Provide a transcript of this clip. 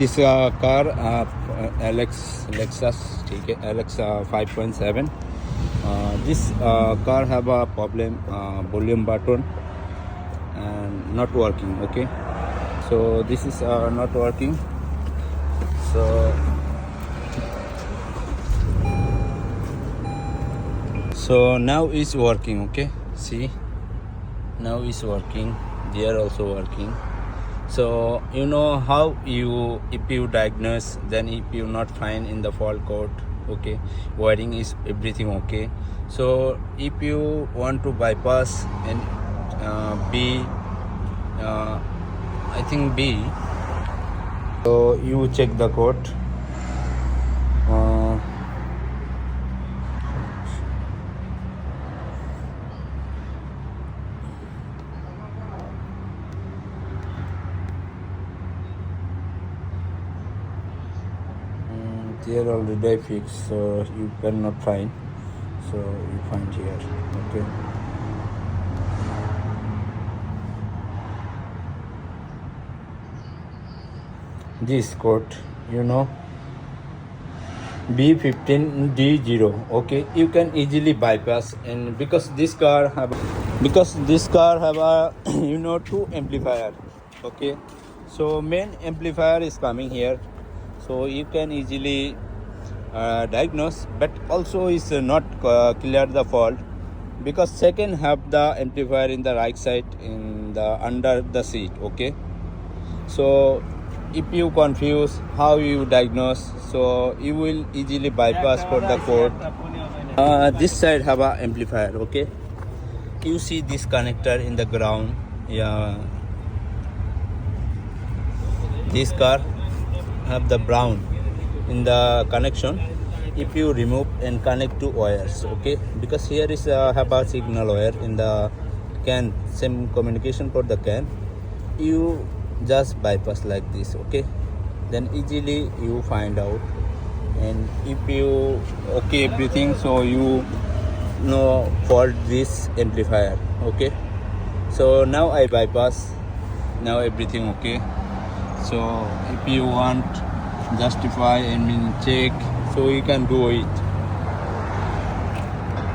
This car Lexus ठीक है LX 5.7 this car have a problem volume button and not working. Okay, so this is not working. So now is working. Okay, see, now is working. They are also working. So you know how you, if you diagnose, then if you not find in the fault code, okay, wiring is everything okay. So if you want to bypass and B, I think B, so you check the code. They are already fixed, so you cannot find. So you find here. Okay. This code, you know, B15D0. Okay, you can easily bypass, and because this car have a you know, two amplifier. Okay, so main amplifier is coming here, so you can easily diagnose, but also is not clear the fault, because second have the amplifier in the right side in the under the seat. Okay, so if you confuse how you diagnose, so you will easily bypass for the code. This side have a amplifier. Okay, you see this connector in the ground. Yeah, this car have the brown in the connection. If you remove and connect two wires, okay, because here is have a signal wire in the can, same communication for the can, you just bypass like this. Okay, then easily you find out. And if you okay everything, so you know fault this amplifier. Okay, so now I bypass, now everything okay. So if you want justify and check, so you can do it.